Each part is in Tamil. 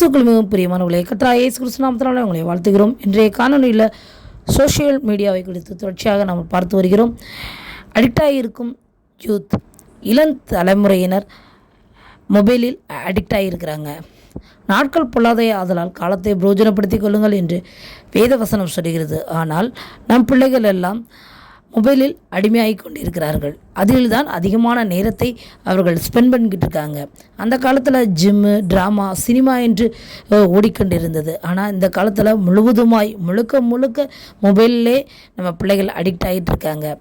கிறிஸ்துவுக்குள் மிகவும் பிரியமானவர்களே, கர்த்தராகிய இயேசு கிறிஸ்து நாமத்தினாலே உங்களை வாழ்த்துகிறோம். இன்றைய காணொலியில் சோஷியல் மீடியாவை குறித்து தொடர்ச்சியாக நாம் பார்த்து வருகிறோம். அடிக்டாக இருக்கும் யூத், இளம் தலைமுறையினர் மொபைலில் அடிக்டாக இருக்கிறாங்க. நாட்கள் பொல்லாதே ஆதலால் காலத்தை பிரயோஜனப்படுத்திக் கொள்ளுங்கள் என்று வேத வசனம் சொல்கிறது. ஆனால் நம் பிள்ளைகள் எல்லாம் மொபைலில் அடிமையாகி கொண்டிருக்கிறார்கள். அதில் தான் அதிகமான நேரத்தை அவர்கள் ஸ்பெண்ட் பண்ணிக்கிட்டு இருக்காங்க. அந்த காலத்தில் ஜிம்மு, ட்ராமா, சினிமா என்று ஓடிக்கொண்டிருந்தது. ஆனால் இந்த காலத்தில் முழுக்க முழுக்க மொபைல்லே நம்ம பிள்ளைகள் அடிக்ட் ஆகிட்டு இருக்காங்க.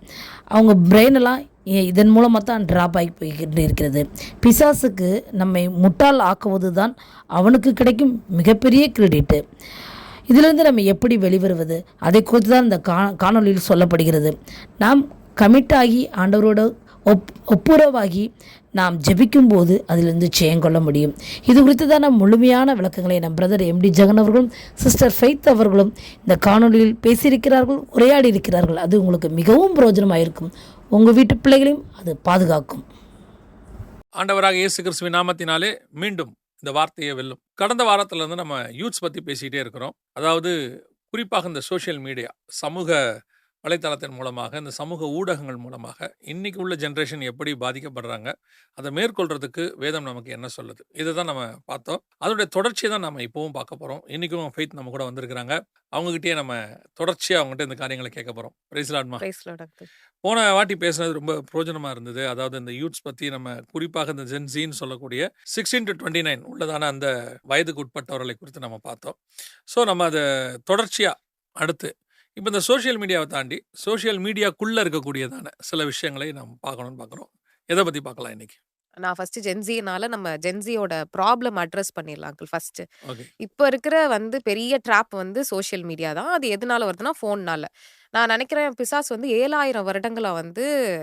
அவங்க பிரெயினெல்லாம் இதன் மூலமாக தான் ட்ராப் ஆகி போய்கிட்டு இருக்கிறது. பிசாசுக்கு நம்மை முட்டாள் ஆக்குவது தான் அவனுக்கு கிடைக்கும் மிகப்பெரிய கிரெடிட்டு. இதிலிருந்து நம்ம எப்படி வெளிவருவது, அதை குறித்து தான் இந்த காணொலியில் சொல்லப்படுகிறது. நாம் கமிட் ஆகி ஆண்டவரோட ஒப்புரவாகி நாம் ஜெபிக்கும்போது அதிலிருந்து ஜெயங்கொள்ள முடியும். இது குறித்து தான் நம் முழுமையான விளக்கங்களை நம் பிரதர் எம்டி ஜெகன் அவர்களும் சிஸ்டர் ஃபெய்த் அவர்களும் இந்த காணொலியில் பேசியிருக்கிறார்கள், உரையாடி இருக்கிறார்கள். அது உங்களுக்கு மிகவும் பிரயோஜனமாக இருக்கும். உங்கள் வீட்டு பிள்ளைகளையும் அது பாதுகாக்கும். ஆண்டவராக இயேசு கிறிஸ்துவின் நாமத்தினாலே மீண்டும் இந்த வார்த்தையை வெல்லும். கடந்த வாரத்திலேருந்து நம்ம யூத்ஸ் பற்றி பேசிகிட்டே இருக்கிறோம். அதாவது குறிப்பாக இந்த சோஷியல் மீடியா, சமூக வலைத்தளத்தின் மூலமாக, இந்த சமூக ஊடகங்கள் மூலமாக இன்றைக்கி உள்ள ஜென்ரேஷன் எப்படி பாதிக்கப்படுறாங்க, அதை மேற்கொள்கிறதுக்கு வேதம் நமக்கு என்ன சொல்லுது, இதை தான் நம்ம பார்த்தோம். அதோடைய தொடர்ச்சியை தான் நம்ம இப்போவும் பார்க்க போகிறோம். இன்றைக்கும் ஃபெய்த் நம்ம கூட வந்திருக்கிறாங்க. அவங்ககிட்டயே நம்ம தொடர்ச்சியாக அவங்ககிட்ட இந்த காரியங்களை கேட்க போகிறோம். பிரைஸ் லார்ட்மா. போன வாட்டி பேசுனது ரொம்ப பிரயோஜனமாக இருந்தது. அதாவது இந்த யூத்ஸ் பற்றி நம்ம குறிப்பாக இந்த ஜென்சின்னு சொல்லக்கூடிய 16 to 29 உள்ளதான அந்த வயதுக்கு உட்பட்டவர்களை குறித்து நம்ம பார்த்தோம். ஸோ நம்ம அதை தொடர்ச்சியாக அடுத்து இப்போ இந்த சோஷியல் மீடியாவை தாண்டி சோஷியல் மீடியாக்குள்ளே இருக்கக்கூடியதான சில விஷயங்களை நம்ம பார்க்கணும்னு பார்க்குறோம். எதை பற்றி பார்க்கலாம் இன்னைக்கு? நான் ஃபர்ஸ்ட் ஜென்சினால நம்ம ஜென்சியோட ப்ராப்ளம் அட்ரஸ் பண்ணிடலாம் அங்கிள். First okay. இப்போ இருக்கிற பெரிய ட்ராப் சோஷியல் மீடியா தான். அது எதனால வருதுன்னா ஃபோன்னால. நான் நினைக்கிறேன் பிசாஸ் 7,000 வருடங்களா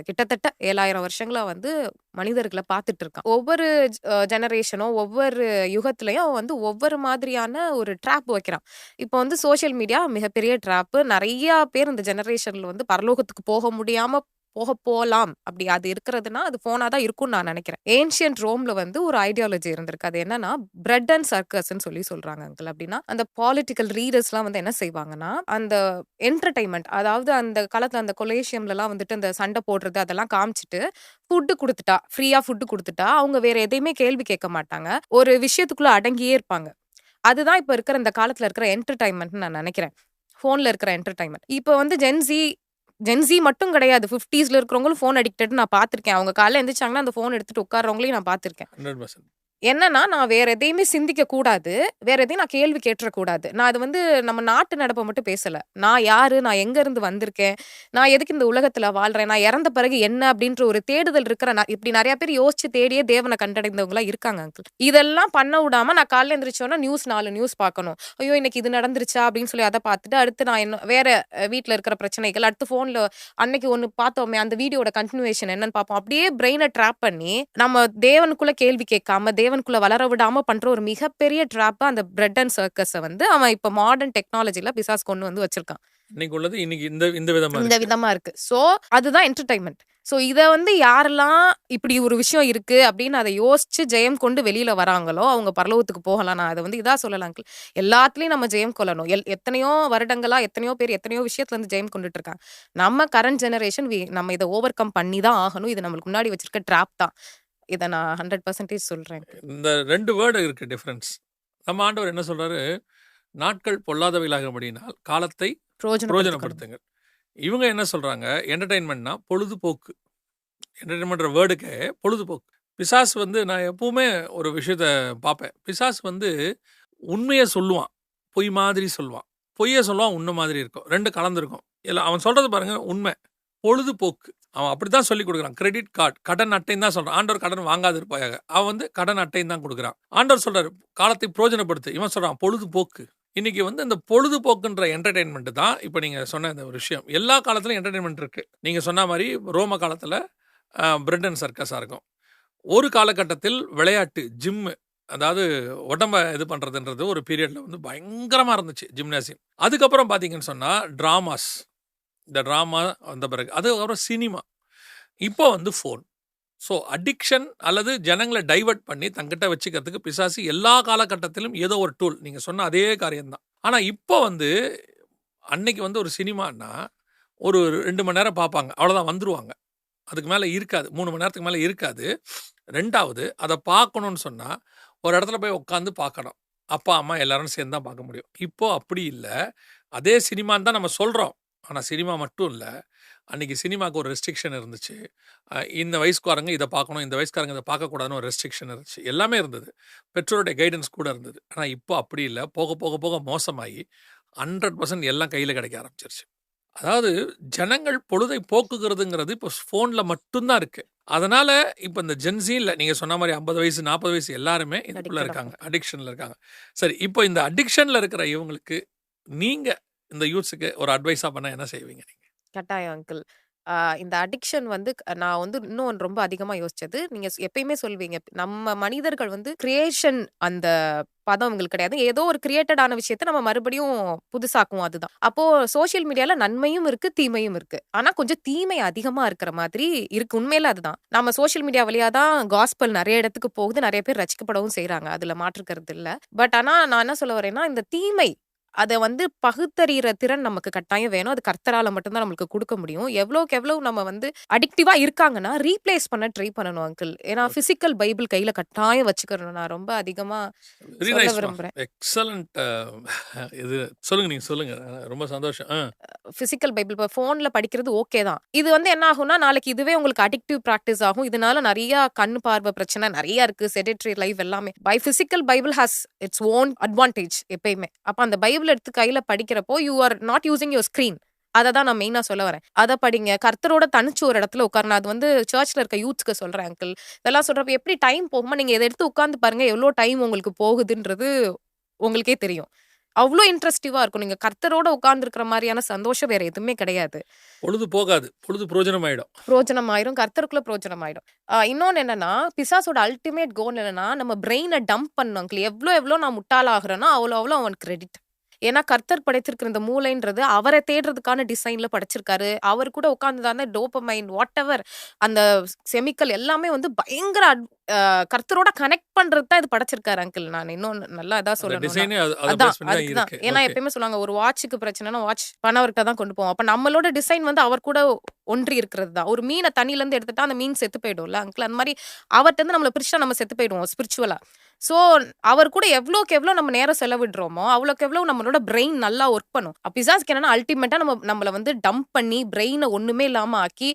கிட்டத்தட்ட 7,000 வருஷங்களா மனிதர்களை பார்த்துட்டு இருக்கான். ஒவ்வொரு ஜெனரேஷனும் ஒவ்வொரு யுகத்திலையும் ஒவ்வொரு மாதிரியான ஒரு ட்ராப் வைக்கிறான். இப்போ சோஷியல் மீடியா மிகப்பெரிய ட்ராப். நிறைய பேர் இந்த ஜெனரேஷன்ல பரலோகத்துக்கு போக முடியாம போகலாம். அப்படி அது இருக்கிறதுனா அது போனா தான் இருக்கும்னு நான் நினைக்கிறேன். ஏன்ஷியன்ட் ரோம்ல ஒரு ஐடியாலஜி இருந்திருக்கு. அது என்னன்னா பிரெட் அண்ட் சர்க்கஸ்ன்னு சொல்றாங்க அங்கிள். அப்படின்னா அந்த பாலிட்டிக்கல் ரீடர்ஸ்லாம் என்ன செய்வாங்கன்னா, அந்த என்டர்டைன்மெண்ட், அதாவது அந்த காலத்துல அந்த கொலேசியம்லாம் அந்த சண்டை போடுறது அதெல்லாம் காமிச்சிட்டு ஃபுட்டு கொடுத்துட்டா, ஃப்ரீயா ஃபுட்டு கொடுத்துட்டா அவங்க வேற எதையுமே கேள்வி கேட்க மாட்டாங்க. ஒரு விஷயத்துக்குள்ள அடங்கியே இருப்பாங்க. அதுதான் இப்ப இருக்கிற இந்த காலத்துல இருக்கிற என்டர்டைன்மெண்ட் நான் நினைக்கிறேன். போன்ல இருக்கிற என்டர்டைன்மெண்ட். இப்போ ஜென்சி மட்டும் கிடையாது, 50ஸ்ல இருக்கிறவங்களும் ஃபோன் அடிக்டட் நான் பார்த்திருக்கேன். அவங்க காலைல எந்திரிச்சாங்கன்னா அந்த ஃபோன் எடுத்துட்டு உட்கார்றவங்களையும் நான் பார்த்திருக்கேன். 100%. என்னன்னா, நான் வேற எதையுமே சிந்திக்க கூடாது, வேற எதையும் நான் கேள்வி கேட்டுறக்கூடாது. நான் அது நம்ம நாட்டு நடப்பை மட்டும் பேசல. நான் யாரு, நான் எங்க இருந்து வந்திருக்கேன், நான் எதுக்கு இந்த உலகத்துல வாழ்றேன், நான் இறந்த பிறகு என்ன அப்படின்ற ஒரு தேடுதல் இருக்கிற இப்படி நிறைய பேர் யோசிச்சு தேடியே தேவனை கண்டடைந்தவங்களா இருக்காங்க அங்கிள். இதெல்லாம் பண்ண விடாம நான் காலைல எந்திரிச்சோன்னா 4 நியூஸ் பார்க்கணும். ஐயோ இன்னைக்கு இது நடந்துருச்சா அப்படின்னு சொல்லி அதை பார்த்துட்டு அடுத்து நான் என்ன வேற வீட்டுல இருக்கிற பிரச்சனைகள், அடுத்து போன்ல அன்னைக்கு ஒண்ணு பார்த்தோமே அந்த வீடியோட கண்டினியூஷன் என்னன்னு பார்ப்போம். அப்படியே பிரெயினை ட்ராப் பண்ணி நம்ம தேவனுக்குள்ள கேள்வி கேட்காம தேவனுக்குள்ள வளர விடாம பண்ற ஒரு மிகப்பெரிய ட்ராப் அந்த பிரெட் அண்ட் சர்க்கஸ் அவன் இப்ப மாடர்ன் டெக்னாலஜில பிசாஸ் கொண்டு வச்சிருக்கான். இன்னைக்கு உள்ளது இன்னைக்கு இந்த விதமா இருக்கு. சோ அதுதான் என்டர்டைன்மெண்ட். சோ இத யாரெல்லாம் இப்படி ஒரு விஷயம் இருக்கு அப்படின்னு அதை யோசிச்சு ஜெயம் கொண்டு வெளியில வராங்களோ அவங்க பரலோகத்துக்கு போகலாம். நான் அதை இதா சொல்லலாம். எல்லாத்துலயும் நம்ம ஜெயம் கொள்ளணும். எத்தனையோ வருடங்களா எத்தனையோ பேர் எத்தனையோ விஷயத்துல ஜெயம் கொண்டுட்டு இருக்காங்க. நம்ம கரண்ட் ஜெனரேஷன் நம்ம இதை ஓவர் கம் பண்ணி தான் ஆகணும். இது நம்மளுக்கு முன்னாடி வச்சிருக்க ட்ராப் தான். இதை நான் 100% சொல்றேன். இந்த 2 வேர்டு இருக்கு டிஃபரன்ஸ். நம்ம ஆண்டவர் என்ன சொல்றாரு? நாட்கள் பொல்லாதவைகளாகும்படியினால் காலத்தை பிரயோஜனப்படுத்துங்க. இவங்க என்ன சொல்றாங்க? என்டர்டைன்மெண்ட்னா பொழுதுபோக்கு. என்டர்டைன்மெண்ட்ற வேர்டுக்கு பொழுதுபோக்கு. பிசாஸ் நான் எப்பவுமே ஒரு விஷயத்த பார்ப்பேன். பிசாஸ் உண்மையை சொல்லுவான், பொய் மாதிரி சொல்லுவான். பொய்யை சொல்லுவான், உண்மை மாதிரி இருக்கும். 2 கலந்துருக்கும். இல்லை அவன் சொல்றது பாருங்க, உண்மை. பொழுதுபோக்கு அவன் அப்படித்தான் சொல்லி கொடுக்குறான். கிரெடிட் கார்டு, கடன் அட்டைன்னு தான் சொல்றான். ஆண்டவர் கடன் வாங்காது இருப்பாயாக. அவன் கடன் அட்டைன்னு தான் கொடுக்குறான். ஆண்டவர் சொல்றாரு காலத்தை பிரயோஜனப்படுத்து. இவன் சொல்றான் பொழுதுபோக்கு. இன்னைக்கு இந்த பொழுதுபோக்குன்ற என்டர்டைன்மெண்ட் தான் இப்போ நீங்கள் சொன்ன இந்த ஒரு விஷயம். எல்லா காலத்துலையும் என்டர்டைன்மெண்ட் இருக்குது. நீங்கள் சொன்ன மாதிரி ரோம காலத்தில் பிரெட் அண்ட் சர்க்கஸாக இருக்கும். ஒரு காலகட்டத்தில் விளையாட்டு, ஜிம்மு, அதாவது உடம்பை இது பண்ணுறதுன்றது ஒரு பீரியடில் பயங்கரமாக இருந்துச்சு, ஜிம்னாசியம். அதுக்கப்புறம் பார்த்தீங்கன்னு சொன்னால் ட்ராமாஸ், இந்த ட்ராமா வந்த பிறகு அதுக்கப்புறம் சினிமா, இப்போ ஃபோன். ஸோ அடிக்ஷன் அல்லது ஜனங்களை டைவர்ட் பண்ணி தங்கிட்ட வச்சுக்கிறதுக்கு பிசாசு எல்லா காலகட்டத்திலும் ஏதோ ஒரு டூல். நீங்கள் சொன்ன அதே காரியம்தான். ஆனால் இப்போ வந்து அன்னைக்கு வந்து ஒரு சினிமான்னா ஒரு 2 மணி நேரம் பார்ப்பாங்க, அவ்வளோதான், வந்துருவாங்க. அதுக்கு மேலே இருக்காது, 3 மணி நேரத்துக்கு மேலே இருக்காது. 2வது அதை பார்க்கணுன்னு சொன்னால் ஒரு இடத்துல போய் உட்காந்து பார்க்கணும். அப்பா அம்மா எல்லாரும் சேர்ந்து தான் பார்க்க முடியும். இப்போ அப்படி இல்லை. அதே சினிமான்னு தான் நம்ம சொல்கிறோம். ஆனால் சினிமா மட்டும் இல்லை, அன்றைக்கி சினிமாவுக்கு ஒரு ரெஸ்ட்ரிக்ஷன் இருந்துச்சு. இந்த வயசுக்காரங்க இதை பார்க்கணும், இந்த வயசுக்காரங்க இதை பார்க்கக்கூடாதுன்னு ஒரு ரெஸ்ட்ரிக்ஷன் இருந்துச்சு. எல்லாமே இருந்தது, பெற்றோருடைய கைடன்ஸ் கூட இருந்தது. ஆனால் இப்போ அப்படி இல்லை. போக போக போக மோசமாகி 100% எல்லாம் கையில் கிடைக்க ஆரம்பிச்சிருச்சு. அதாவது ஜனங்கள் பொழுதை போக்குகிறதுங்கிறது இப்போ ஃபோனில் மட்டும்தான் இருக்குது. அதனால் இப்போ இந்த ஜென்ஸியில் நீங்கள் சொன்ன மாதிரி 50 வயசு 40 வயசு எல்லாருமே இதுக்குள்ளே இருக்காங்க, அடிக்ஷனில் இருக்காங்க. சரி, இப்போ இந்த அடிக்ஷனில் இருக்கிற இவங்களுக்கு நீங்கள் இந்த யூத்ஸுக்கு ஒரு அட்வைஸாக பண்ணால் என்ன செய்வீங்க நீங்கள்? கட்டாயம் அங்கிள். இந்த அடிக்ஷன் வந்து நான் வந்து இன்னும் ரொம்ப அதிகமா யோசிச்சது. நீங்க எப்பயுமே சொல்வீங்க, நம்ம மனிதர்கள் வந்து கிரியேஷன் அந்த பதம் உங்களுக்கு கிடையாது. ஏதோ ஒரு கிரியேட்டட் ஆன விஷயத்த நம்ம மறுபடியும் புதுசாக்குவோம், அதுதான். அப்போ சோசியல் மீடியால நன்மையும் இருக்கு, தீமையும் இருக்கு. ஆனா கொஞ்சம் தீமை அதிகமா இருக்கிற மாதிரி இருக்கு. உண்மையில அதுதான். நம்ம சோசியல் மீடியா வழியா தான் காஸ்பல் நிறைய இடத்துக்கு போகுது, நிறைய பேர் ரசிக்கப்படவும் செய்றாங்க. அதுல மாற்றுக்கிறது இல்ல. பட் ஆனா நான் என்ன சொல்ல வரேன்னா, இந்த தீமை அதை வந்து பகுத்தறிகிற திறன் நமக்கு கட்டாயம் வேணும். அது கர்த்தரால மட்டும்தான் நம்மளுக்கு கொடுக்க முடியும். எவ்வளோக்கு எவ்வளோ நம்ம வந்து அடிக்டிவா இருக்காங்கன்னா ரீப்ளேஸ் பண்ண ட்ரை பண்ணணும் அங்கிள். ஏன்னா பிசிக்கல் பைபிள் கையில கட்டாயம் வச்சுக்கணும். நான் ரொம்ப அதிகமா சொல்ல விரும்புறேன். எக்ஸலண்ட். இது சொல்லுங்க, நீங்க சொல்லுங்க, ரொம்ப சந்தோஷம். பிசிக்கல் பைபிள் இப்போ ஃபோன்ல படிக்கிறது ஓகே தான். இது வந்து என்ன ஆகும்னா நாளைக்கு இதுவே உங்களுக்கு அடிக்டிவ் ப்ராக்டிஸ் ஆகும். இதனால நிறைய கண் பார்வை பிரச்சனை நிறைய இருக்கு, செடெட்ரி லைஃப் எல்லாமே. Physical Bible has its own advantage எப்பயுமே. அப்ப அந்த பைபிள் எடுத்து கையில படிக்கிறப்போ you are not using your screen. அதை தான் நான் மெயினா சொல்ல வரேன். அதை படிங்க, கர்த்தரோட தனிச்சு ஒரு இடத்துல உட்காரணும். அது வந்து சர்ச்ல இருக்க யூத்ஸ்க்கு சொல்றேன் அங்கிள். இதெல்லாம் சொல்றப்ப எப்படி டைம் போகுமா, நீங்க இதை எடுத்து உட்காந்து பாருங்க, எவ்வளோ டைம் உங்களுக்கு போகுதுன்றது உங்களுக்கே தெரியும். அவ்வளோ இன்ட்ரெஸ்டிவா இருக்கும். நீங்க கர்த்தரோட உட்கார்ந்துருக்கிற மாதிரியான சந்தோஷம் வேற எதுவுமே கிடையாது. பொழுது போகாது, பொழுது பிரோஜனமாயிடும். பிரோஜனமாயிரும், கர்த்தருக்குள்ள பிரோஜனமாயிடும். இன்னொன்னு என்னன்னா, பிசாசோட அல்டிமேட் கோல் என்னன்னா, நம்ம பிரெயினை டம்ப் பண்ணணும் அங்கிள். எவ்வளோ நான் முட்டாளாகிறேனோ அவ்வளோ அவன் கிரெடிட். ஏன்னா கர்த்தர் படைத்திருக்கிற இந்த மூளைன்றது அவரை தேடுறதுக்கான டிசைன்ல படைச்சிருக்காரு. அவர் கூட உட்கார்ந்துதான் டோபமைன் வாட் எவர் அந்த கெமிக்கல் எல்லாமே வந்து பயங்கர கர்த்தரோட கனெக்ட் பண்றது தான் இது படைச்சிருக்காரு அங்கிள். நான் இன்னும் நல்லா இதான் சொல்லணும். அதுதான். ஏன்னா எப்பயுமே சொல்லுவாங்க, ஒரு வாட்சுக்கு பிரச்சனைனா வாட்ச் பண்ணவர்கிட்ட தான் கொண்டு போவோம். அப்ப நம்மளோட டிசைன் வந்து அவர் கூட ஒன்றி இருக்கிறது தான். ஒரு மீனை தண்ணில இருந்து எடுத்துட்டா அந்த மீன் செத்து போயிடும்ல அங்கிள். அந்த மாதிரி அவர்கிட்ட இருந்து நம்மள பிரிச்சா நம்ம செத்து போயிடுவோம் ஸ்பிரிச்சுவலா. ஸோ அவர் கூட எவ்வளோக்கு எவ்வளோ நம்ம நேரம் செலவிடுறோமோ அவ்வளோக்கு எவ்வளோ நம்மளோட பிரெயின் நல்லா ஒர்க் பண்ணும். பிசாஸ்க்கு என்னன்னா அல்டிமேட்டா நம்மளை வந்து டம்ப் பண்ணி பிரெயினை ஒண்ணுமே இல்லாம ஆக்கி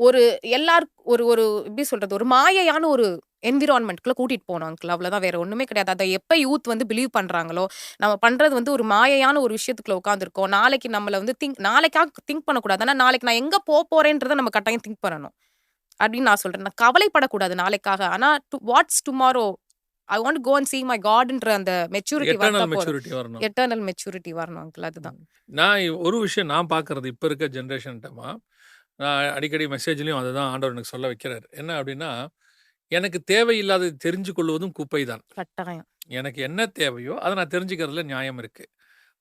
ஒரு எல்லாருக்கும் ஒரு எப்படி சொல்றது, ஒரு மாயையான ஒரு என்விரான்மெண்ட்குள்ள கூட்டிட்டு போனோம் அங்கிள். அவ்வளவுதான், வேற ஒண்ணுமே கிடையாது. அதை எப்ப யூத் வந்து பிலீவ் பண்றாங்களோ, நம்ம பண்றது வந்து ஒரு மாயையான ஒரு விஷயத்துக்குள்ள உட்காந்துருக்கோம். நாளைக்கு நம்மள வந்து நாளைக்காக திங்க் பண்ணக்கூடாது. ஆனா நாளைக்கு நான் எங்க போறேன்றதை நம்ம கட்டாயம் திங்க் பண்ணணும் அப்படின்னு நான் சொல்றேன். நான் கவலைப்படக்கூடாது நாளைக்காக. ஆனா what's tomorrow, I want to go and see my Godன்ற அந்த மெச்சூரிட்டி வரணும். எட்டர்னல் மெச்சூரிட்டி வரணும் அங்கிள். அதுதான் நான் ஒரு விஷயம் நான் பார்க்கறது இப்போ இருக்க ஜென்ரேஷன்ட்டமா. நான் அடிக்கடி மெசேஜ்லையும் அதை தான் ஆண்டவர் எனக்கு சொல்ல வைக்கிறார். என்ன அப்படின்னா, எனக்கு தேவையில்லாதது தெரிஞ்சு கொள்வதும் குப்பை தான். கட்டாயம். எனக்கு என்ன தேவையோ அதை நான் தெரிஞ்சுக்கிறதுல நியாயம் இருக்கு,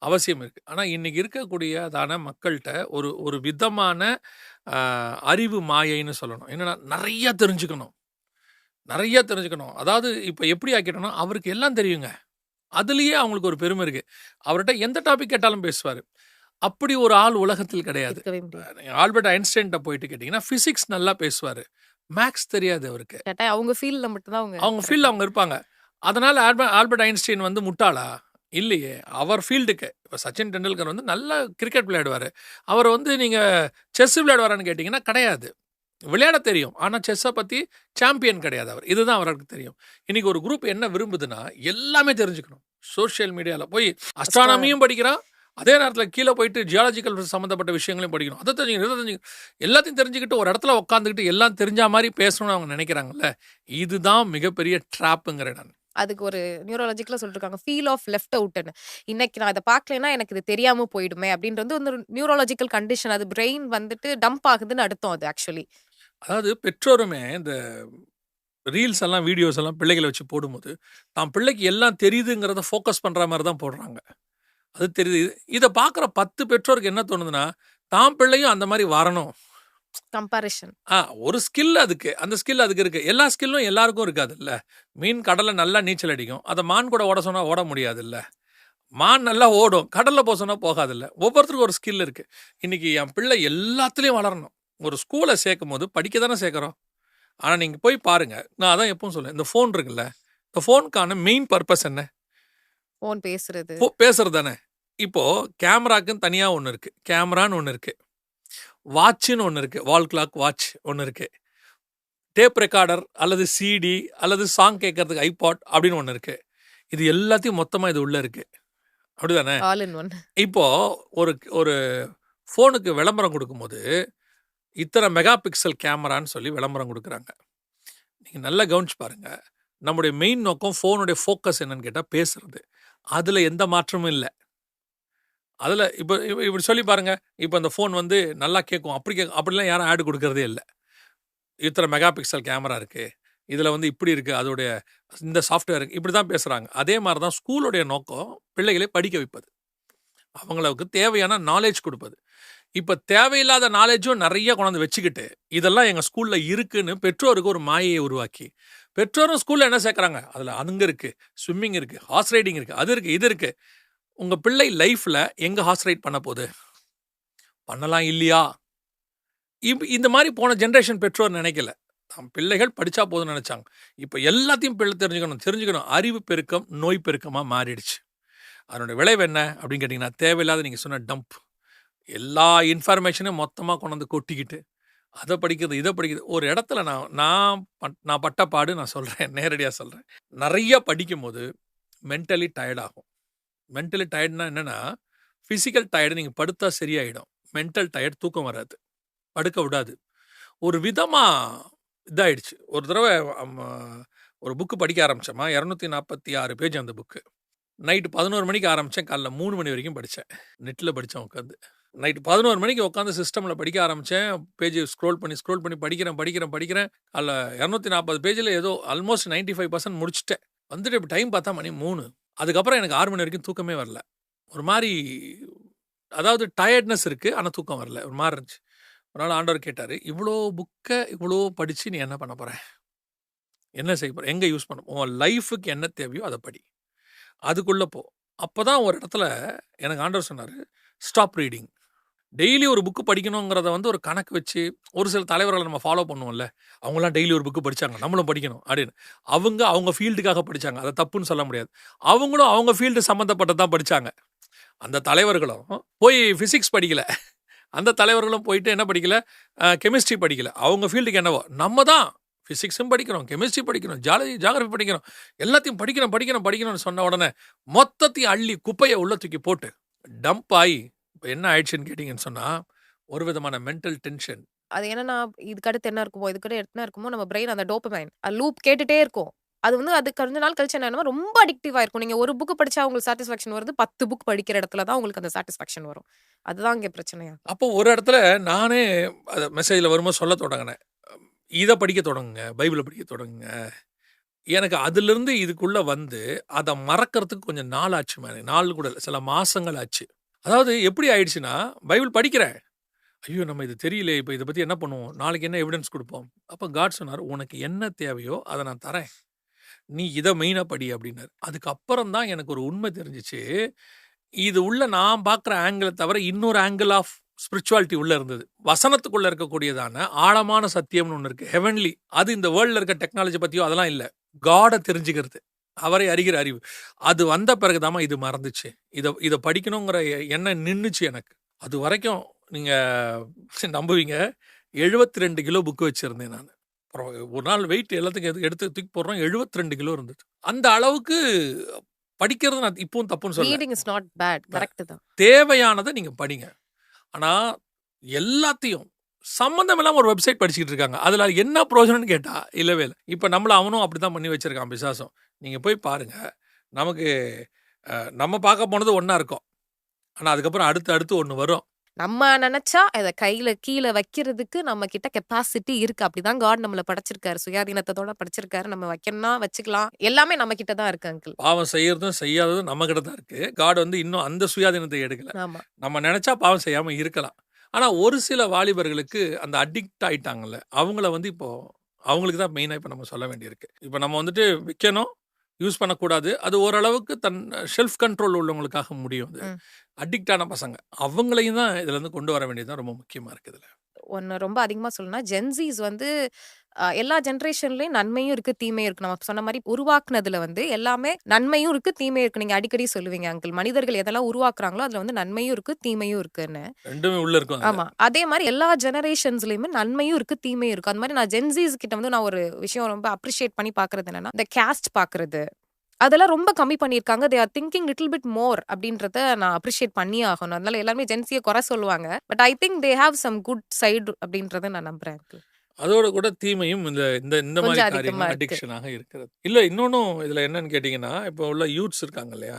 அவசியம் இருக்கு. ஆனால் இன்னைக்கு இருக்கக்கூடியதான மக்கள்கிட்ட ஒரு விதமான அறிவு மாயைன்னு சொல்லணும். என்னன்னா நிறைய தெரிஞ்சுக்கணும். அதாவது இப்போ எப்படி ஆக்கிட்டோம்னா, அவருக்கு எல்லாம் தெரியுங்க, அதுலேயே அவங்களுக்கு ஒரு பெருமை இருக்கு. அவர்கிட்ட எந்த டாபிக் கேட்டாலும் பேசுவார். அப்படி ஒரு ஆள் உலகத்தில் கிடையாது. ஆல்பர்ட் ஐன்ஸ்டைன்ட்ட போயிட்டு கேட்டிங்கன்னா ஃபிசிக்ஸ் நல்லா பேசுவார், மேக்ஸ் தெரியாது அவருக்கு. அவங்க ஃபீல்டில் மட்டும்தான் அவங்க ஃபீல்டில் அவங்க இருப்பாங்க. அதனால் ஆல்பர்ட் ஐன்ஸ்டைன் வந்து முட்டாளா? இல்லையே. அவர் ஃபீல்டுக்கு இப்போ சச்சின் டெண்டுல்கர் வந்து நல்ல கிரிக்கெட் விளையாடுவார். அவர் வந்து நீங்கள் செஸ் விளையாடுவாரான்னு கேட்டிங்கன்னா கிடையாது. விளையாட தெரியும், ஆனால் செஸ்ஸை பற்றி சாம்பியன் கிடையாது அவர். இதுதான் அவருக்கு தெரியும். இன்றைக்கி ஒரு குரூப் என்ன விரும்புதுன்னா எல்லாமே தெரிஞ்சுக்கணும். சோஷியல் மீடியாவில் போய் அஸ்ட்ரானமியும் படிக்கிறான், அதே நேரத்தில் கீழே போயிட்டு ஜியாலஜிக்கல் சம்மந்தப்பட்ட விஷயங்களையும் படிக்கணும். அதை தெரிஞ்சுக்கணும், எல்லாத்தையும் தெரிஞ்சுக்கிட்டு ஒரு இடத்துல உட்காந்துக்கிட்டு எல்லாம் தெரிஞ்ச மாதிரி பேசணும்னு அவங்க நினைக்கிறாங்கல்ல. இதுதான் மிகப்பெரிய ட்ராப்புங்கிறேன் நான். அதுக்கு ஒரு நியூரோலஜிக்கலாக சொல்லிருக்காங்க, ஃபீல் ஆஃப் லெஃப்ட் அவுட்னு. இன்னைக்கு நான் அதை பார்க்கலன்னா எனக்கு இது தெரியாமல் போயிடுமே அப்படின்றது ஒரு நியூரோலஜிக்கல் கண்டிஷன். அது பிரெயின் வந்துட்டு டம்ப் ஆகுதுன்னு அர்த்தம் அது ஆக்சுவலி. அதாவது பெற்றோருமே இந்த ரீல்ஸ் எல்லாம் வீடியோஸ் எல்லாம் பிள்ளைகளை வச்சு போடும்போது தான் பிள்ளைக்கு எல்லாம் தெரியுதுங்கிறத ஃபோக்கஸ் பண்ணுற மாதிரி தான் போடுறாங்க. அது தெரியுது. இதை பார்க்குற 10 பெற்றோருக்கு என்ன தோணுதுன்னா, தான் பிள்ளையும் அந்த மாதிரி வரணும், கம்பேரிஷன். ஒரு ஸ்கில் அதுக்கு. அந்த ஸ்கில் அதுக்கு இருக்கு. எல்லா ஸ்கில்லும் எல்லாருக்கும் இருக்காதுல்ல. மீன் கடல்ல நல்லா நீச்சல் அடிக்கும். அத மான் கூட ஓட சொன்னா ஓட முடியாதுல்ல. மான் நல்லா ஓடும். கடல்ல போ சொன்னா போகாதுல்ல. ஒவ்வொருத்தருக்கும் ஒரு ஸ்கில் இருக்கு. இன்னைக்கு என் பிள்ளை எல்லாத்துலயும் வளரணும். ஒரு ஸ்கூல்ல சேர்க்கும்போது படிக்க தானே சேர்க்குறோம். ஆனா நீங்க போய் பாருங்க. நான் அதான் எப்பவும் சொல்லுவேன். இந்த ஃபோன் இருக்குல்ல. இந்த ஃபோனுக்கான மெயின் பர்பஸ் என்ன? ஃபோன் பேசுறது. பேசுறது தானே. இப்போ கேமராக்குன்னு தனியா ஒண்ணு இருக்கு. கேமரான்னு ஒண்ணு இருக்கு. வாட்ச்னு ஒண்ணு இருக்கு. வால் கிளாக் வாட்ச் ஒண்ணு இருக்கு. டேப் ரெக்கார்டர் அல்லது சிடி அல்லது சாங் கேட்கறதுக்கு ஐபாட் அப்படின்னு ஒண்ணு இருக்கு. இது எல்லாத்தையும் மொத்தமா இது உள்ள இருக்கு. அப்படிதானே? All in one. இப்போ ஒரு ஒரு ஃபோனுக்கு விளம்பரம் கொடுக்கும்போது இத்தனை மெகா பிக்சல் கேமரான்னு சொல்லி விளம்பரம் கொடுக்குறாங்க. நீங்க நல்லா கவனிச்சு பாருங்க. நம்முடைய மெயின் நோக்கம் ஃபோனுடைய ஃபோக்கஸ் என்னன்னு கேட்டா பேசுறது. அதுல எந்த மாற்றமும் இல்லை. அதில் இப்போ இப்படி சொல்லி பாருங்க. இப்போ அந்த ஃபோன் வந்து நல்லா கேட்கும். அப்படிலாம் யாரும் ஆடு கொடுக்கறதே இல்லை. இத்தனை மெகா பிக்சல் கேமரா இருக்கு, இதில் வந்து இப்படி இருக்கு, அதோடைய இந்த சாஃப்ட்வேர் இருக்கு, இப்படி தான் பேசுகிறாங்க. அதே மாதிரி தான் ஸ்கூலுடைய நோக்கம் பிள்ளைகளை படிக்க வைப்பது, அவங்களுக்கு தேவையான நாலேஜ் கொடுப்பது. இப்போ தேவையில்லாத நாலேஜும் நிறைய கொண்டாந்து வச்சுக்கிட்டு இதெல்லாம் எங்கள் ஸ்கூலில் இருக்குன்னு பெற்றோருக்கு ஒரு மாயையை உருவாக்கி பெற்றோரும் ஸ்கூலில் என்ன சேர்க்குறாங்க, அதில் அங்கே இருக்குது, ஸ்விம்மிங் இருக்குது, ஹார்ஸ் ரைடிங் இருக்குது, அது இருக்குது, இது இருக்குது. உங்கள் பிள்ளை லைஃப்பில் எங்கே ஹார்ஸ் ரைட் பண்ண போகுது? பண்ணலாம் இல்லையா? இந்த மாதிரி போன ஜென்ரேஷன் பெற்றோர் நினைக்கல. தம் பிள்ளைகள் படித்தா போதும்னு நினச்சாங்க. இப்போ எல்லாத்தையும் பிள்ளை தெரிஞ்சுக்கணும். அறிவு பெருக்கம் நோய் பெருக்கமாக மாறிடுச்சு. அதனுடைய விளைவு என்ன அப்படின்னு கேட்டிங்கன்னா, தேவையில்லாத நீங்கள் சொன்ன டம்ப், எல்லா இன்ஃபர்மேஷனையும் மொத்தமாக கொண்டு வந்து கொட்டிக்கிட்டு அதை படிக்கிறது இதை படிக்கிறது. ஒரு இடத்துல நான் பட்ட பாடு நான் சொல்கிறேன், நேரடியாக சொல்கிறேன். நிறைய படிக்கும் போது மென்டலி டயர்ட் ஆகும். மென்டலி டயர்ட்னா என்னென்னா, ஃபிசிக்கல் டயர்டு நீங்கள் படுத்தா சரியாயிடும். மென்டல் டயர்ட் தூக்கம் வராது, படுக்க விடாது. ஒரு விதமாக இதாகிடுச்சு. ஒரு தடவை ஒரு புக்கு படிக்க ஆரம்பித்தோமா, 246 பேஜ் அந்த புக்கு. நைட்டு 11 மணிக்கு ஆரம்பித்தேன், காலைல 3 மணி வரைக்கும் படித்தேன். நெட்டில் படித்தேன் உட்காந்து. நைட்டு 11 மணிக்கு உட்காந்து சிஸ்டமில் படிக்க ஆரம்பித்தேன். பேஜ் ஸ்க்ரோல் பண்ணி படிக்கிறேன். அதில் 240 பேஜில் ஏதோ ஆல்மோஸ்ட் 95% முடிச்சுட்டேன். வந்துட்டு இப்போ டைம் பார்த்தா மணி 3. அதுக்கப்புறம் எனக்கு 6 மணி வரைக்கும் தூக்கமே வரல. ஒரு மாதிரி, அதாவது டயர்ட்னஸ் இருக்குது, ஆனால் தூக்கம் வரல, ஒரு மாதிரி இருந்துச்சு. ஒரு நாள் ஆண்டவர் கேட்டார், இவ்வளோ புக்கை இவ்வளோ படித்து நீ என்ன பண்ண போகிற, என்ன செய்ய போகிற, எங்கே யூஸ் பண்ண, உன் லைஃபுக்கு என்ன தேவையோ அதை படி, அதுக்குள்ளே போ. அப்போ தான் ஒரு இடத்துல எனக்கு ஆண்டவர் சொன்னார், ஸ்டாப் ரீடிங். டெய்லி ஒரு புக்கு படிக்கணுங்கிறத வந்து ஒரு கணக்கு வச்சு, ஒரு சில தலைவர்களை நம்ம ஃபாலோ பண்ணுவோம்ல, அவங்களாம் டெய்லி ஒரு புக்கு படித்தாங்க, நம்மளும் படிக்கணும் அப்படின்னு. அவங்க ஃபீல்டுக்காக படித்தாங்க, அதை தப்புன்னு சொல்ல முடியாது. அவங்களும் அவங்க ஃபீல்டு சம்மந்தப்பட்டதான் படித்தாங்க. அந்த தலைவர்களும் போய் ஃபிசிக்ஸ் படிக்கலை, அந்த தலைவர்களும் போயிட்டு என்ன படிக்கல, கெமிஸ்ட்ரி படிக்கல. அவங்க ஃபீல்டுக்கு என்னவோ, நம்ம தான் ஃபிசிக்ஸும் படிக்கணும், கெமிஸ்ட்ரி படிக்கணும், ஜாகிரபி படிக்கணும், எல்லாத்தையும் படிக்கணும்னு சொன்ன உடனே மொத்தத்தையும் அள்ளி குப்பையை உள்ள தூக்கி போட்டு டம்ப் ஆகி இப்போ என்ன ஆயிடுச்சுன்னு கேட்டிங்கன்னு சொன்னால், ஒரு விதமான மென்டல் டென்ஷன். அது என்னன்னா, இதுக்கடுத்து என்ன இருக்குமோ நம்ம பிரெயின் அந்த டோபமைன் லூப் கேட்டுட்டே இருக்கும். அது வந்து அது கொஞ்ச நாள் கழிச்சு என்ன ரொம்ப அடிக்டிவா இருக்கும். நீங்க ஒரு புக் படிச்சா உங்களுக்கு சாட்டிஸ்ஃபேக்ஷன் வருது, 10 புக் படிக்கிற இடத்துல தான் உங்களுக்கு அந்த சாட்டிஸ்ஃபேக்ஷன் வரும். அதுதான் இங்கே பிரச்சனையா. அப்போ ஒரு இடத்துல நானே மெசேஜில் வரும்போது சொல்ல தொடங்கினேன், இதை படிக்க தொடங்குங்க, பைபிளை படிக்க தொடங்குங்க. எனக்கு அதிலிருந்து இதுக்குள்ளே வந்து அதை மறக்கிறதுக்கு கொஞ்சம் நாள் ஆச்சு. நாள் கூட இல்லை, சில மாதங்கள் ஆச்சு. அதாவது எப்படி ஆயிடுச்சுன்னா, பைபிள் படிக்கிறேன், ஐயோ நம்ம இது தெரியல, இப்போ இதை பற்றி என்ன பண்ணுவோம், நாளைக்கு என்ன எவிடன்ஸ் கொடுப்போம். அப்போ காட் சொன்னார், உனக்கு என்ன தேவையோ அதை நான் தரேன், நீ இதை மெயினாக படி அப்படின்னாரு. அதுக்கப்புறம் தான் எனக்கு ஒரு உண்மை தெரிஞ்சிச்சு, இது உள்ள நான் பார்க்குற ஆங்கிளை தவிர இன்னொரு ஆங்கிள் ஆஃப் ஸ்பிரிச்சுவாலிட்டி உள்ளே இருந்தது. வசனத்துக்குள்ளே இருக்கக்கூடியதான ஆழமான சத்தியம்னு ஒன்று இருக்குது, ஹெவன்லி. அது இந்த வேர்ல்டில் இருக்க டெக்னாலஜி பற்றியோ அதெல்லாம் இல்லை, காடை தெரிஞ்சுக்கிறது, அவரை அறிகிற அறிவு. அது வந்த பிறகுதாம்மா இது மறந்துச்சு. இதை படிக்கணுங்கிற எண்ணம் நின்றுச்சு எனக்கு. அது வரைக்கும் நீங்கள் நம்புவீங்க, 72 கிலோ புக்கு வச்சுருந்தேன் நான். அப்புறம் ஒரு நாள் வெயிட் எல்லாத்துக்கும் எடுத்து தூக்கி போடுறோம், 72 கிலோ இருந்தது. அந்த அளவுக்கு படிக்கிறது நான் இப்பவும் தப்புன்னு சொல்லுவேன். தேவையானதை நீங்கள் படிங்க. ஆனால் எல்லாத்தையும் சம்மந்தம் இல்லாமல் ஒரு வெப்சைட் படிச்சுக்கிட்டு இருக்காங்க, அதில் என்ன பிரயோஜனம்னு கேட்டால் இல்லவே இல்லை. இப்போ நம்மளை அவனும் அப்படி தான் பண்ணி வச்சுருக்கான் பிசாசும். நீங்கள் போய் பாருங்கள், நமக்கு நம்ம பார்க்க போனது ஒன்றா இருக்கும், ஆனால் அதுக்கப்புறம் அடுத்து ஒன்று வரும். நம்ம நினைச்சா அதை கையில கீழே வைக்கிறதுக்கு நம்ம கிட்ட கெப்பாசிட்டி இருக்கு. அப்படிதான் காட் நம்மள படைச்சிருக்காரு, சுயாதீனத்தோட படைச்சிருக்காரு. நம்ம வைக்கணும்னா வச்சுக்கலாம், எல்லாமே நம்ம கிட்ட தான் இருக்கு அங்கிள். பாவம் செய்யறதும் செய்யாததும் நம்ம கிட்ட தான் இருக்கு. காட் வந்து இன்னும் அந்த சுயாதீனத்தை எடுக்கல. ஆமா, நம்ம நினைச்சா பாவம் செய்யாம இருக்கலாம். ஆனால் ஒரு சில வாலிபர்களுக்கு அந்த அடிக்ட் ஆயிட்டாங்கல்ல, அவங்கள வந்து இப்போ அவங்களுக்கு தான் மெயினாக இப்போ நம்ம சொல்ல வேண்டியிருக்கு. இப்போ நம்ம வந்துட்டு விற்கணும், யூஸ் பண்ணக்கூடாது. அது ஓரளவுக்கு தன் செல்ஃப் கண்ட்ரோல் உள்ளவங்களுக்காக முடியும் அது. ம். அடிக்ட் ஆன பசங்க அவங்களையும் தான் இதுலேருந்து கொண்டு வர வேண்டியது தான் ரொம்ப முக்கியமாக இருக்குது இதில். ஒண்ணு ரொம்ப அதிகமா சொல்லணும்னா, ஜென்ஸீஸ் வந்து எல்லா ஜெனரேஷன்லயும் நன்மையும் இருக்கு, தீமையும் இருக்கு. நம்ம சொன்ன மாரி உருவாக்குனதுல வந்து எல்லாமே நன்மையும் இருக்கு, தீமையும் இருக்கு. நீங்க அடிக்கடி சொல்லுவீங்க அங்கிள். மனிதர்கள் எதெல்லாம் உருவாக்குறாங்களோ, அதுல வந்து நன்மையும் இருக்கு, தீமையும் இருக்குன்னு. ரெண்டுமே உள்ள இருக்கும் அதுல. ஆமா. அதே மாரி எல்லா ஜெனரேஷன்ஸ்லயுமே நன்மையும் இருக்கு, தீமையும் இருக்கு. அந்த மாரி நான் ஜென்ஸீஸ் கிட்ட வந்து நான் ஒரு விஷயம் ரொம்ப அப்ரிஷியேட் பண்ணி பார்க்குறது என்னன்னா, இந்த கேஸ்ட் பார்க்குறது. அதெல்லாம் ரொம்ப கம்மி பண்ணியிருக்காங்க. They are thinking little bit more அப்படின்றத நான் அப்ரிஷியேட் பண்ணியே ஆகணும். அதனால எல்லாருமே ஜென்ஸிய குறை சொல்லுவாங்க. But I think they have some good side அப்படின்றத நான் நம்புறேன். அதோட கூட தீமையும் இந்த இந்த இந்த மாதிரி கொஞ்சம் அதிகமா காரியங்கள் இருக்கு. அடிக்ஷனாக இருக்கிறது. இல்லை இன்னொன்னும் இதில் என்னன்னு கேட்டிங்கன்னா, இப்போ உள்ள யூத்ஸ் இருக்காங்க இல்லையா,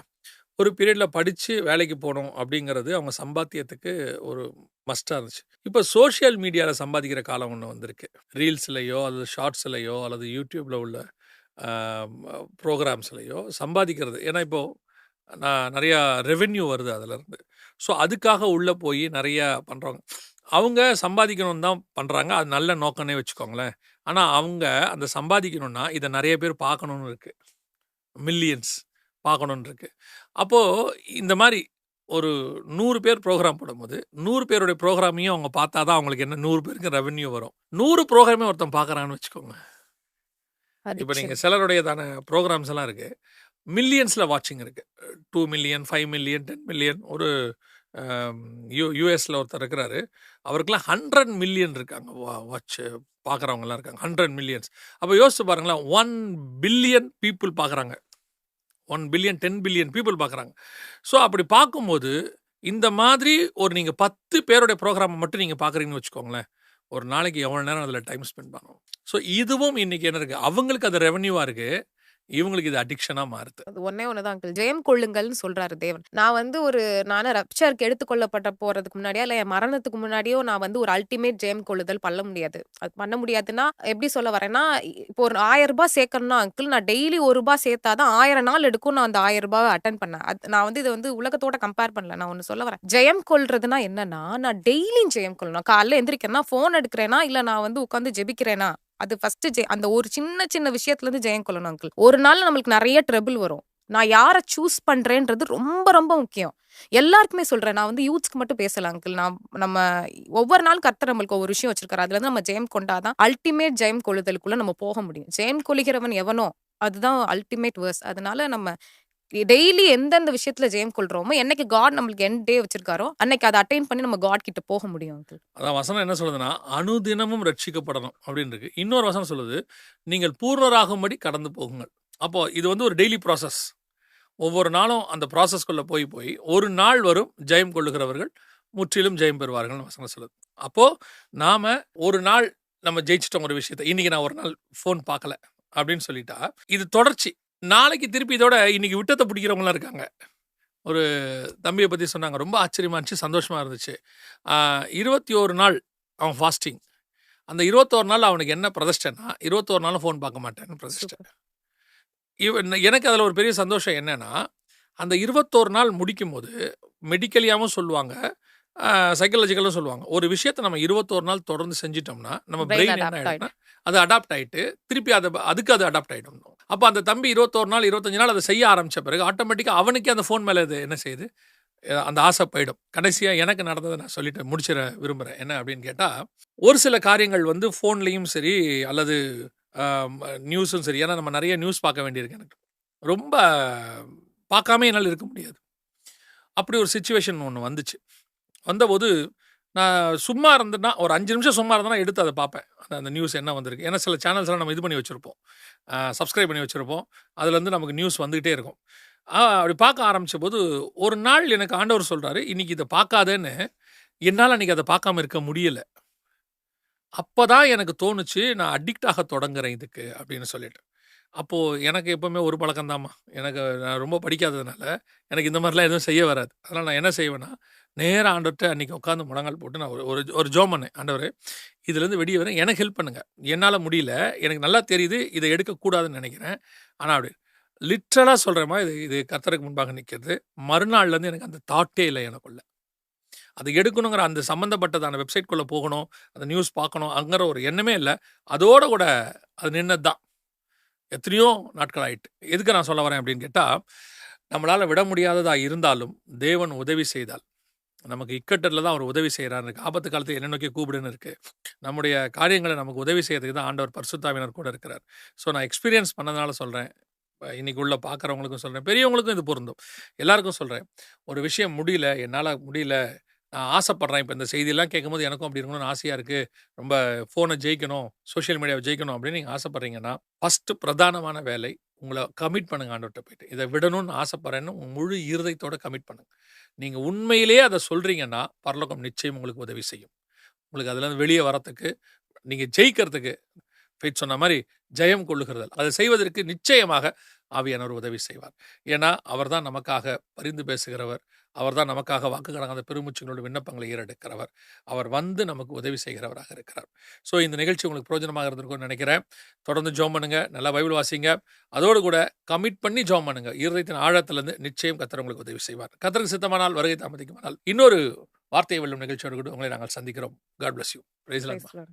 ஒரு பீரியடில் படித்து வேலைக்கு போகணும் அப்படிங்கிறது அவங்க சம்பாத்தியத்துக்கு ஒரு மஸ்டாக இருந்துச்சு. இப்போ சோஷியல் மீடியாவில் சம்பாதிக்கிற காலம் ஒன்று வந்திருக்கு. ரீல்ஸ்லையோ அல்லது ஷார்ட்ஸ்லையோ அல்லது யூடியூப்பில் உள்ள ப்ரோக்ராம்ஸ்லையோ சம்பாதிக்கிறது. ஏன்னா இப்போது நான் நிறையா ரெவென்யூ வருது அதிலேருந்து. ஸோ அதுக்காக உள்ளே போய் நிறையா பண்ணுறவங்க அவங்க சம்பாதிக்கணும்னு தான் பண்ணுறாங்க. அது நல்ல நோக்கம்னே வச்சுக்கோங்களேன். ஆனால் அவங்க அந்த சம்பாதிக்கணும்னா இதை நிறைய பேர் பார்க்கணுன்னு இருக்குது. மில்லியன்ஸ் பார்க்கணுன்னு இருக்குது. அப்போது இந்த மாதிரி ஒரு 100 பேர் ப்ரோக்ராம் போடும்போது 100 பேருடைய ப்ரோக்ராமையும் அவங்க பார்த்தா தான் அவங்களுக்கு என்ன 100 பேருக்கு ரெவென்யூ வரும். 100 ப்ரோக்ராமே ஒருத்தன் பார்க்குறான்னு வச்சுக்கோங்க. இப்போ அடிக்ஷன். நீங்கள் சிலருடையதான ப்ரோக்ராம்ஸ் எல்லாம் இருக்குது. மில்லியன்ஸில் வாட்சிங் இருக்குது. 2 மில்லியன் 5 மில்லியன் 10 மில்லியன். ஒரு யூஎஸில் ஒருத்தர் இருக்கிறாரு. அவருக்கெல்லாம் 100 மில்லியன் இருக்காங்க வாட்ச் பார்க்குறவங்கலாம் இருக்காங்க. 100 மில்லியன்ஸ். அப்போ யோசிச்சு பாருங்களேன், 1 பில்லியன் பீப்புள் பார்க்குறாங்க. 1 பில்லியன் 10 பில்லியன் பீப்புள் பார்க்குறாங்க. ஸோ அப்படி பார்க்கும்போது இந்த மாதிரி ஒரு நீங்கள் 10 பேருடைய ப்ரோக்ராமை மட்டும் நீங்கள் பார்க்குறீங்கன்னு வச்சுக்கோங்களேன், ஒரு நாளைக்கு எவ்வளோ நேரம் அதில் டைம் ஸ்பெண்ட் பண்ணணும். ஸோ இதுவும் இன்றைக்கி என்ன இருக்குது, அவங்களுக்கு அது ரெவென்யூவாக இருக்குது, இவங்களுக்கு இது அடிக்ஷனா மாறுது. அது ஒண்ணே ஒண்ணுதான் அங்கிள். ஜெயம் கொள்ளுங்கள்னு சொல்றாரு தேவன். நான் வந்து நானு ரப்சருக்கு எடுத்துக்கொள்ளப்பட்ட போறதுக்கு முன்னாடியோ, இல்ல என் மரணத்துக்கு முன்னாடியோ நான் வந்து ஒரு அல்டிமேட் ஜெயம் கொள்ளுதல் பண்ண முடியாது. அது பண்ண முடியாதுன்னா, எப்படி சொல்ல வரேன்னா, இப்போ ஒரு ரூ. 1000 சேர்க்கணும்னா அங்கிள், நான் டெய்லி ரூ. 1 சேர்த்தா தான் 1000 நாள் எடுக்கும் நான் அந்த ரூ. 1000 அட்டெண்ட் பண்ணேன். நான் வந்து இத வந்து உலகத்தோட கம்பேர் பண்ணல. நான் ஒண்ணு சொல்ல வரேன். ஜெயம் கொள்றதுன்னா என்னன்னா, நான் டெய்லியும் ஜெயம் கொள்ளணும். காலைல எந்திரிக்கிறேன்னா, ஃபோன் எடுக்கிறேனா, இல்ல நான் வந்து உட்கார்ந்து ஜெபிக்கிறேனா, அது ஃபர்ஸ்ட் அந்த ஒரு சின்ன சின்ன விஷயத்துல இருந்து ஜெயம் கொள்ளணும் அங்கிள். ஒரு நாள் நம்மளுக்கு நிறைய ட்ரபிள் வரும். நான் யார சூஸ் பண்றேன்றது ரொம்ப ரொம்ப முக்கியம். எல்லாருக்குமே சொல்றேன். நான் வந்து யூத்ஸ்க்கு மட்டும் பேசல அங்கிள். நம்ம ஒவ்வொரு நாள் கர்த்தர் நம்மளுக்கு ஒவ்வொரு விஷயம் வச்சிருக்காரு. அதுல இருந்து நம்ம ஜெயம் கொண்டாதான் அல்டிமேட் ஜெயம் கொள்ளுதலுக்குள்ள நம்ம போக முடியும். ஜெயம் கொள்கிறவன் எவனோ அதுதான் அல்டிமேட் வேர்ஸ். அதனால நம்ம டெய்லி எந்தெந்த விஷயத்துல ஜெயம் கொள்றோமோ, என்னைக்கு காட் நம்மளுக்கு எண்ட் டே வச்சிருக்காரோ அன்னைக்கு அதை அட்டைன் பண்ணி நம்ம காட் கிட்ட போக முடியும் அங்கிள். அதான் வசனம் என்ன சொல்லுதுன்னா, அனுதினமும் ரட்சிக்கப்படணும் அப்படின்னு இருக்கு. இன்னொரு வசனம் சொல்லுது, நீங்கள் பூர்ணராகும்படி கடந்து போகுங்கள். அப்போ இது வந்து ஒரு டெய்லி ப்ராசஸ். ஒவ்வொரு நாளும் அந்த ப்ராசஸ்குள்ளே போய் போய் ஒரு நாள் வரும், ஜெயம் கொள்ளுகிறவர்கள் முற்றிலும் ஜெயம் பெறுவார்கள் வசனம் சொல்லுது. அப்போது நாம் ஒரு நாள் நம்ம ஜெயிச்சிட்டோம் ஒரு விஷயத்தை, இன்றைக்கி நான் ஒரு நாள் ஃபோன் பார்க்கல அப்படின்னு சொல்லிட்டா இது தொடர்ச்சி. நாளைக்கு திருப்பி இதோட இன்னைக்கு விட்டத்தை பிடிக்கிறவங்களாம் இருக்காங்க. ஒரு தம்பியை பற்றி சொன்னாங்க, ரொம்ப ஆச்சரியமாக இருந்துச்சு, சந்தோஷமாக இருந்துச்சு. 21 நாள் அவன் ஃபாஸ்டிங். அந்த 21 நாள் அவனுக்கு என்ன பிரதிஷ்டைன்னா, 21 நாளும் ஃபோன் பார்க்க மாட்டேன்னு பிரதிஷ்டை. எனக்கு அதில் ஒரு பெரிய சந்தோஷம் என்னன்னா, அந்த 21 நாள் முடிக்கும் போது மெடிக்கலியாகவும் சொல்லுவாங்க, சைக்காலஜிக்கலும் சொல்லுவாங்க, ஒரு விஷயத்தை நம்ம 21 நாள் தொடர்ந்து செஞ்சிட்டோம்னா நம்ம பிரெயின் என்ன ஆகிடும்னா அது அடாப்ட் ஆகிட்டு திருப்பி அதுக்கு அது அடாப்ட் ஆகிடும். அப்போ அந்த தம்பி 21 நாள் 25 நாள் அதை செய்ய ஆரம்பித்த பிறகு ஆட்டோமேட்டிக்காக அவனுக்கே அந்த ஃபோன் மேலே இது என்ன செய்யுது, அந்த ஆசை போயிடும். கடைசியாக எனக்கு நடந்ததை நான் சொல்லிட்டு முடிச்சிட விரும்புகிறேன். என்ன அப்படின்னு கேட்டால், ஒரு சில காரியங்கள் வந்து ஃபோன்லேயும் சரி அல்லது நியூஸும் சரி, ஏன்னா நம்ம நிறைய நியூஸ் பார்க்க வேண்டியிருக்கு, எனக்கு ரொம்ப பார்க்காம என்னால் இருக்க முடியாது. அப்படி ஒரு சிச்சுவேஷன் ஒன்று வந்துச்சு. வந்தபோது நான் சும்மா இருந்தேன்னா, ஒரு 5 நிமிஷம் சும்மா இருந்தேன்னா எடுத்து அதை பார்ப்பேன், அந்த நியூஸ் என்ன வந்திருக்கு. ஏன்னா சில சேனல்ஸ்லாம் நம்ம இது பண்ணி வச்சுருப்போம், சப்ஸ்கிரைப் பண்ணி வச்சுருப்போம், அதுலேருந்து நமக்கு நியூஸ் வந்துக்கிட்டே இருக்கும். அப்படி பார்க்க ஆரம்பித்த போது ஒரு நாள் எனக்கு ஆண்டவர் சொல்கிறாரு, இன்றைக்கி இதை பார்க்காதேன்னு. என்னால் அன்றைக்கி அதை பார்க்காம இருக்க முடியலை. அப்போ தான் எனக்கு தோணுச்சு, நான் அடிக்ட் ஆக தொடங்குறேன் இதுக்கு அப்படின்னு சொல்லிட்டு. அப்போது எனக்கு எப்போவுமே ஒரு பழக்கம்தாம்மா, நான் ரொம்ப படிக்காததுனால எனக்கு இந்த மாதிரிலாம் எதுவும் செய்ய வராது. அதனால் நான் என்ன செய்வேன்னா, நேராக ஆண்டவர்கிட்ட அன்றைக்கி உட்காந்து முழங்கால் போட்டு நான் ஒரு ஜெபம் பண்ணேன். ஆண்டவர், இதுலேருந்து வெளியே வரேன், எனக்கு ஹெல்ப் பண்ணுங்கள். என்னால் முடியல, எனக்கு நல்லா தெரியுது இதை எடுக்கக்கூடாதுன்னு நினைக்கிறேன். ஆனால் அப்படி லிட்ரலாக சொல்கிறேம்மா, இது கர்த்தருக்கு முன்பாக நிற்கிறது. மறுநாள்லேருந்து எனக்கு அந்த தாட்டே இல்லை எனக்குள்ள. அதை எடுக்கணுங்கிற அந்த சம்மந்தப்பட்டதான வெப்சைட்குள்ளே போகணும், அந்த நியூஸ் பார்க்கணும் அங்கிற ஒரு எண்ணமே இல்லை. அதோட கூட அது நின்னது தான். எத்தனையோ நாட்கள் ஆயிட்டு. எதுக்கு நான் சொல்ல வரேன் அப்படின்னு கேட்டால், நம்மளால் விட முடியாததா இருந்தாலும் தேவன் உதவி செய்தால், நமக்கு இக்கட்டில் தான் அவர் உதவி செய்கிறாரு. ஆபத்து காலத்தில் என்ன நோக்கி கூப்பிடுன்னு இருக்குது. நம்முடைய காரியங்களை நமக்கு உதவி செய்யறதுக்கு தான் ஆண்டவர் பரிசுத்தாவினர் கூட இருக்கிறார். ஸோ நான் எக்ஸ்பீரியன்ஸ் பண்ணதுனால சொல்கிறேன். இன்னைக்கு உள்ள பார்க்குறவங்களுக்கும் சொல்கிறேன், பெரியவங்களுக்கும் இது பொருந்தும், எல்லாருக்கும் சொல்கிறேன். ஒரு விஷயம் முடியல, என்னால் முடியல, நான் ஆசைப்பட்றேன். இப்போ இந்த செய்தியெல்லாம் கேட்கும்போது எனக்கும் அப்படி இருக்கணும்னு ஆசையாக இருக்குது. ரொம்ப ஃபோனை ஜெயிக்கணும், சோஷியல் மீடியாவை ஜெயிக்கணும் அப்படின்னு நீங்கள் ஆசைப்பட்றீங்கன்னா, ஃபஸ்ட்டு பிரதானமான வேலை உங்களை கமிட் பண்ணுங்க ஆண்டவர்கிட்ட போயிட்டு. இதை விடணும்னு ஆசைப்பட்றேன்னு முழு இருதயத்தோட கமிட் பண்ணுங்க. நீங்கள் உண்மையிலேயே அதை சொல்கிறீங்கன்னா, பரலோகம் நிச்சயம் உங்களுக்கு உதவி செய்யும். உங்களுக்கு அதுலேருந்து வெளியே வரத்துக்கு, நீங்கள் ஜெயிக்கிறதுக்கு, ஃபெய்த் சொன்ன மாதிரி ஜெயம் கொள்ளுகிறதல், அதை செய்வதற்கு நிச்சயமாக ஆவியானவர் உதவி செய்வார். ஏன்னா அவர் தான் நமக்காக பரிந்து பேசுகிறவர், அவர் தான் நமக்காக வாக்கு கடங்காத பெருமூச்சுகளோட விண்ணப்பங்களை ஏறெடுக்கிறவர், அவர் வந்து நமக்கு உதவி செய்கிறவராக இருக்கிறார். ஸோ இந்த நிகழ்ச்சி உங்களுக்கு பிரயோஜனமாக இருந்திருக்கும்னு நினைக்கிறேன். தொடர்ந்து ஜெபம் பண்ணுங்க, நல்லா பைபிள் வாசிங்க, அதோடு கூட கமிட் பண்ணி ஜெபம் பண்ணுங்க. இருதயத்தின் ஆழத்திலிருந்து நிச்சயம் கர்த்தர் உங்களுக்கு உதவி செய்வார். கர்த்தருக்கு சித்தமானால், வருகை தாமதிக்குமானால் இன்னொரு வார்த்தையை வெல்லும் நிகழ்ச்சியோடு கூட உங்களை நாங்கள் சந்திக்கிறோம். God bless you. Praise the Lord.